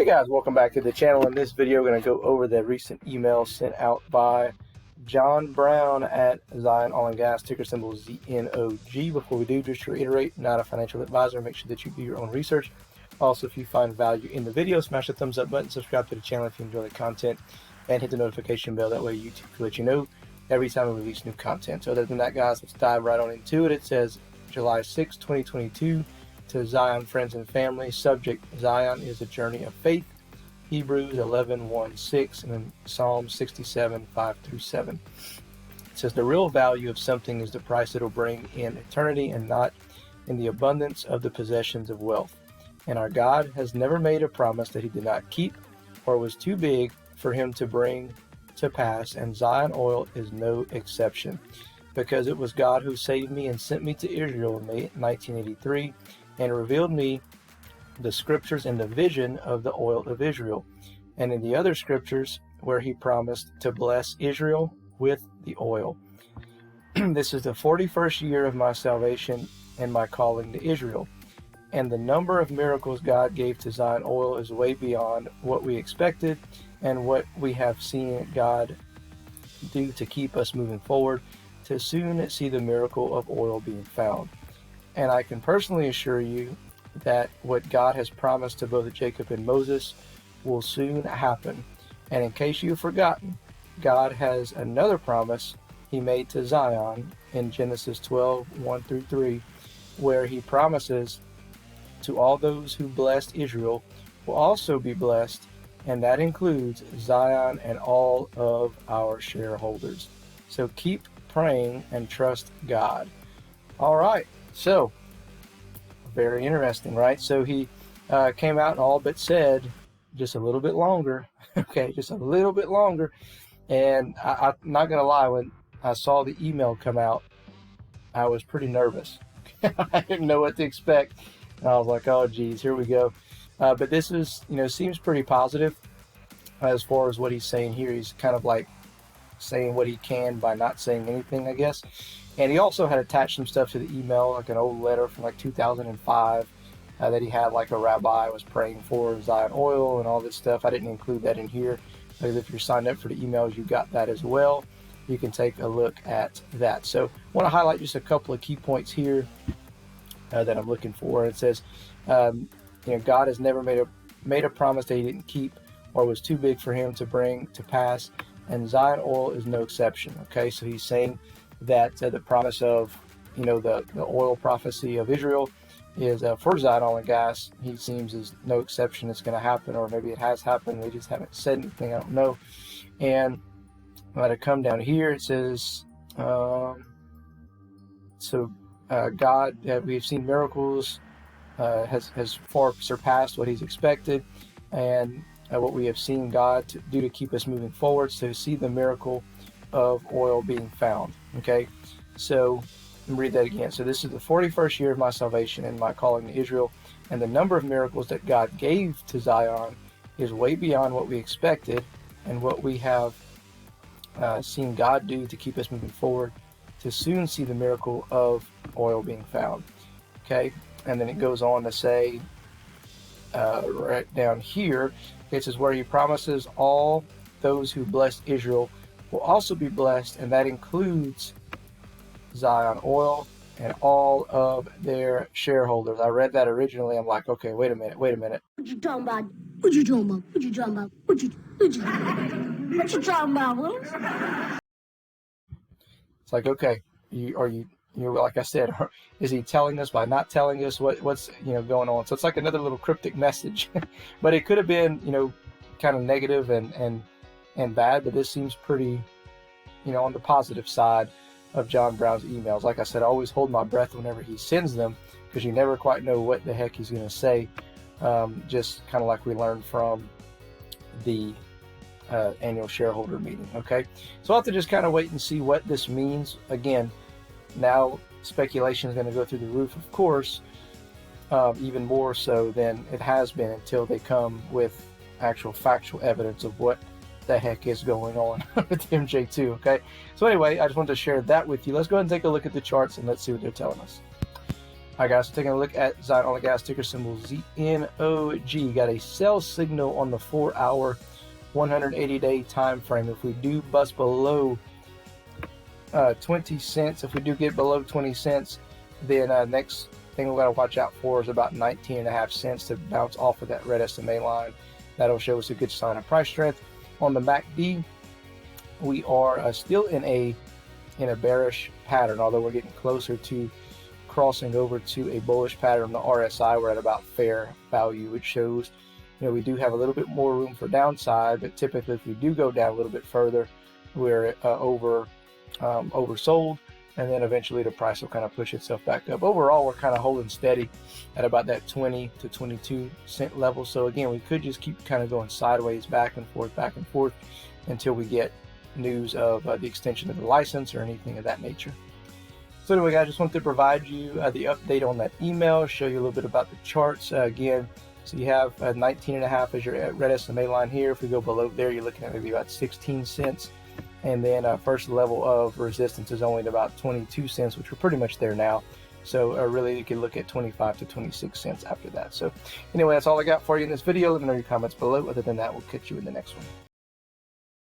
Hey guys, welcome back to the channel. In this video, we're going to go over the recent email sent out by John Brown at Zion Oil and Gas, ticker symbol ZNOG. Before we do, just to reiterate, not a financial advisor. Make sure that you do your own research. Also, if you find value in the video, smash the thumbs up button, subscribe to the channel if you enjoy the content, and hit the notification bell. That way YouTube will let you know every time we release new content. So other than that, guys, let's dive right on into it. It says July 6, 2022. To Zion friends and family. Subject: Zion is a journey of faith. Hebrews 11:1-6 and then Psalm 67:5-7. It says the real value of something is the price it'll bring in eternity and not in the abundance of the possessions of wealth. And our God has never made a promise that he did not keep or was too big for him to bring to pass, and Zion Oil is no exception. Because it was God who saved me and sent me to Israel in 1983 and revealed me the scriptures and the vision of the oil of Israel, and in the other scriptures where he promised to bless Israel with the oil. This is the 41st year of my salvation and my calling to Israel, and the number of miracles God gave to Zion Oil is way beyond what we expected and what we have seen God do to keep us moving forward to soon see the miracle of oil being found. And I can personally assure you that what God has promised to both Jacob and Moses will soon happen. And in case you've forgotten, God has another promise he made to Zion in Genesis 12:1-3, where he promises to all those who blessed Israel will also be blessed, and that includes Zion and all of our shareholders. So keep praying and trust God. All right. So, very interesting, right? So he came out and all but said, just a little bit longer, okay, just a little bit longer. And I'm not going to lie, when I saw the email come out, I was pretty nervous. I didn't know what to expect. And I was like, oh, geez, here we go. But this is, seems pretty positive as far as what he's saying here. He's kind of like saying what he can by not saying anything, I guess. And he also had attached some stuff to the email, like an old letter from like 2005 that he had, like a rabbi was praying for Zion Oil and all this stuff. I didn't include that in here, because if you're signed up for the emails, you got that as well. You can take a look at that. So I want to highlight just a couple of key points here that I'm looking for. It says, God has never made a promise that he didn't keep or was too big for him to bring to pass, and Zion Oil is no exception. Okay, so he's saying that the promise of, the oil prophecy of Israel is for Zion Oil and Gas. He seems is no exception. It's going to happen, or maybe it has happened. They just haven't said anything. I don't know. And I'm going to come down here. It says, God, we've seen miracles, has far surpassed what he's expected, and what we have seen God do to keep us moving forward, to see the miracle of oil being found. Okay, so let me read that again. So this is the 41st year of my salvation and my calling to Israel, and the number of miracles that God gave to Zion is way beyond what we expected and what we have seen God do to keep us moving forward to soon see the miracle of oil being found. Okay, and then it goes on to say right down here, it says where he promises all those who bless Israel will also be blessed, and that includes Zion Oil and all of their shareholders. I read that originally. I'm like, okay, wait a minute. What you talking about? What you talking about? What you talking about? What you talking about, Willis? It's like, okay, like I said, is he telling us by not telling us what's going on? So it's like another little cryptic message, but it could have been kind of negative and bad, but this seems pretty on the positive side of John Brown's emails. Like I said, I always hold my breath whenever he sends them, because you never quite know what the heck he's going to say, just kind of like we learned from the annual shareholder meeting. Okay, so I'll have to just kind of wait and see what this means. Again, now speculation is going to go through the roof, of course, even more so than it has been until they come with actual factual evidence of what the heck is going on with MJ2. Okay, so anyway, I just wanted to share that with you. Let's go ahead and take a look at the charts and let's see what they're telling us. Alright guys, so taking a look at Zion Oil and Gas, ticker symbol ZNOG. Got a sell signal on the 4-hour 180-day time frame. If we do bust below 20 cents, if we do get below 20 cents, then next thing we're going to watch out for is about 19.5 cents to bounce off of that red SMA line. That'll show us a good sign of price strength. On the MACD, we are still in a bearish pattern, although we're getting closer to crossing over to a bullish pattern. The RSI, we're at about fair value, which shows we do have a little bit more room for downside, but typically if we do go down a little bit further, we're oversold, and then eventually the price will kind of push itself back up. Overall, we're kind of holding steady at about that 20 to 22 cent level. So again, we could just keep kind of going sideways, back and forth until we get news of the extension of the license or anything of that nature. So anyway, guys, just wanted to provide you the update on that email, show you a little bit about the charts. Again, so you have 19.5 as your red SMA line here. If we go below there, you're looking at maybe about 16 cents. And then first level of resistance is only at about 22 cents, which we're pretty much there now. So really, you can look at 25 to 26 cents after that. So anyway, that's all I got for you in this video. Let me know your comments below. Other than that, we'll catch you in the next one.